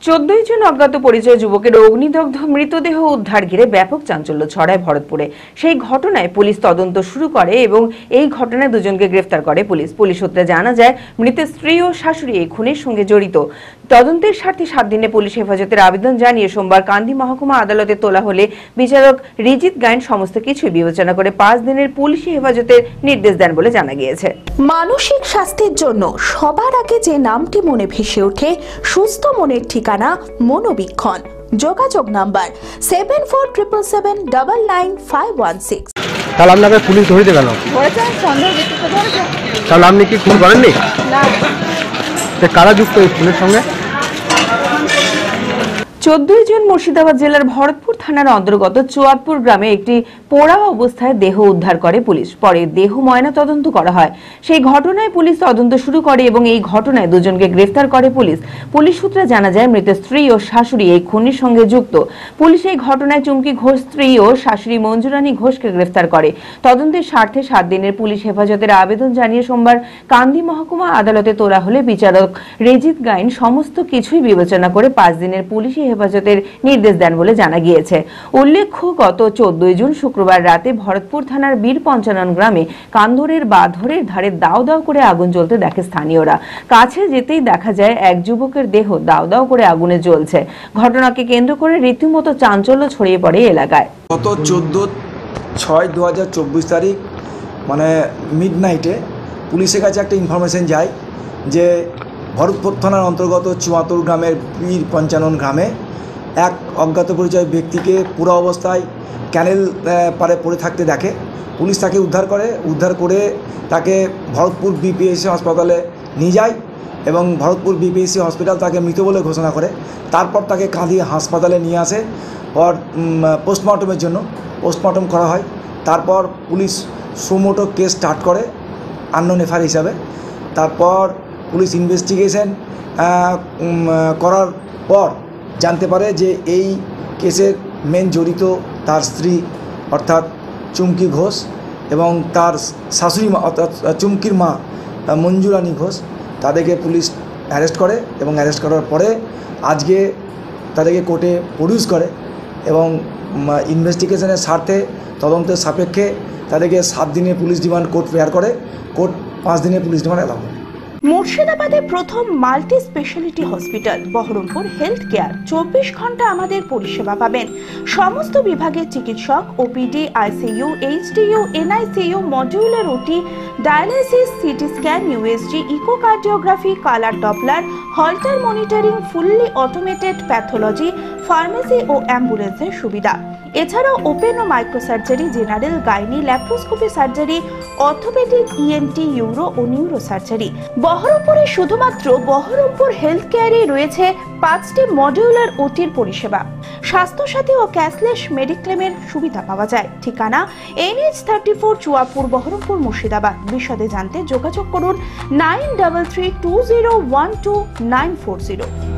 14 জন অজ্ঞাত পরিচয় যুবকের অগ্নিদগ্ধ মৃতদেহ উদ্ধার ঘিরে ব্যাপক চাঞ্চল্য ছড়ায় ভরতপুরে। সেই ঘটনায় পুলিশ তদন্ত শুরু করে এবং এই ঘটনায় দুজনকে গ্রেফতার করে পুলিশ। পুলিশ সূত্রে জানা যায়, মৃতের স্ত্রী ও শাশুড়ি এই খুনের সঙ্গে জড়িত। তদন্তের স্বার্থে 7 দিনে পুলিশ হেফাজতের আবেদন জানিয়ে সোমবার কান্দি মহকুমা আদালতে তোলা হলে বিচারক রিজিত গায়েন সমস্ত কিছুই বিবেচনা করে 5 দিনের পুলিশি হেফাজতের নির্দেশ দেন বলে জানা গিয়েছে। মানসিক স্বাস্থ্যের জন্য সবার আগে যে নামটি মনে ভেসে ওঠে, সুস্থ মনের ঠিকানা মনোবীক্ষণ। যোগাযোগ নাম্বার 7477799516। তাহলে আপনাকে পুলিশ ধরে গেল? তাহলে আপনি কি খুন করেননি? না। কারা যুক্ত এই খুনের সঙ্গে? 14 জন মুর্শিদাবাদ জেলার ভরতপুর থানার অন্তর্গত চুয়াতপুর গ্রামে একটি পোড়া অবস্থায় দেহ উদ্ধার করে পুলিশ। পরে দেহ ময়না তদন্ত করা হয়। সেই ঘটনায় পুলিশ তদন্ত শুরু করে এবং এই ঘটনায় দুজনকে গ্রেফতার করে পুলিশ। পুলিশ সূত্রে জানা যায়, মৃতের স্ত্রী ও শাশুড়ি এই খুনের সঙ্গে যুক্ত। পুলিশ এই ঘটনায় চুমকি ঘোষ স্ত্রী ও শাশুড়ি মঞ্জুরানী ঘোষকে গ্রেফতার করে। তদন্তের স্বার্থে 7 দিনের পুলিশ হেফাজতের আবেদন জানিয়ে সোমবার কান্দি মহকুমা আদালতে তোলা হলে বিচারক রিজিত গায়েন সমস্ত কিছুই বিবেচনা করে 5 দিনের পুলিশি হেফাজতের নির্দেশ দেন বলে জানা গিয়েছে। উল্লেখ্য, গত 14 জুন শুক্রবার রাতে ভরতপুর থানার বীর পঞ্চানন গ্রামে কান্দরের বাঁধরের ধারে দাও দাও করে আগুন জ্বলতে দেখে স্থানীয়রা। কাছে যেতেই দেখা যায় এক যুবকের দেহ দাও দাও করে আগুনে জ্বলছে। ঘটনাকে কেন্দ্র করে রীতিমতো চাঞ্চল্য ছড়িয়ে পড়ে এলাকায়। গত 14/6/2024 তারিখ মানে মিডনাইটে পুলিশের কাছে একটা ইনফরমেশন যায় যে ভরতপুর থানার অন্তর্গত চুয়াতপুর গ্রামের বীর পঞ্চানন গ্রামে এক অজ্ঞাত পরিচয় ব্যক্তিকে পুরো অবস্থায় ক্যানেল পারে পড়ে থাকতে দেখে। পুলিশ তাকে উদ্ধার করে তাকে ভরতপুর বিপিএসসি হাসপাতালে নিয়ে যায় এবং ভরতপুর বিপিএসসি হসপিটাল তাকে মৃত বলে ঘোষণা করে। তারপর তাকে কাঁদি হাসপাতালে নিয়ে আসে পোস্টমর্টমের জন্য। পোস্টমর্টম করা হয়। তারপর পুলিশ সুমোটো কেস স্টার্ট করে আননোন এফআইআর হিসাবে। তারপর পুলিশ ইনভেস্টিগেশন করার পর জানতে পারে যে এই কেসের মেন জড়িত তার স্ত্রী অর্থাৎ চুমকি ঘোষ এবং তার শাশুড়ি মা অর্থাৎ চুমকির মা মঞ্জুরানী ঘোষ। তাদেরকে পুলিশ অ্যারেস্ট করে এবং অ্যারেস্ট করার পরে আজকে তাদেরকে কোর্টে প্রডিউস করে এবং ইনভেস্টিগেশনের স্বার্থে তদন্তের সাপেক্ষে তাদেরকে 7 দিনের পুলিশ রিমান্ড কোর্ট প্রেয়ার করে। কোর্ট 5 দিনের পুলিশ রিমান্ড অ্যালাউ করে। মুর্শিদাবাদে প্রথম multi speciality hospital Baharampur health care. 24 ঘন্টা আমাদের পরিষেবা পাবেন। সমস্ত বিভাগের চিকিৎসক, OPD, ICU, HDU, NICU, modular OT, dialysis, CT scan, USG, echocardiography, colour doppler, holter monitoring, fully automated pathology, pharmacy ও অ্যাম্বুলেন্সের সুবিধা। এছাড়াও ওপেন ও microsurgery, general, gynae, laparoscopy surgery, orthopaedic, ENT, uro ও নিউরো সার্জারি। বহরমপুরে শুধুমাত্র বহরমপুর হেলথ কেয়ারে রয়েছে 5টি মডিউলার ওটির পরিষেবা। স্বাস্থ্যসাথী ও ক্যাশলেস মেডিক্লেমের সুবিধা পাওয়া যায়। ঠিকানা NH34 চুয়াপুর, বহরমপুর, মুর্শিদাবাদ। বিশদে জানতে যোগাযোগ করুন 9332012940।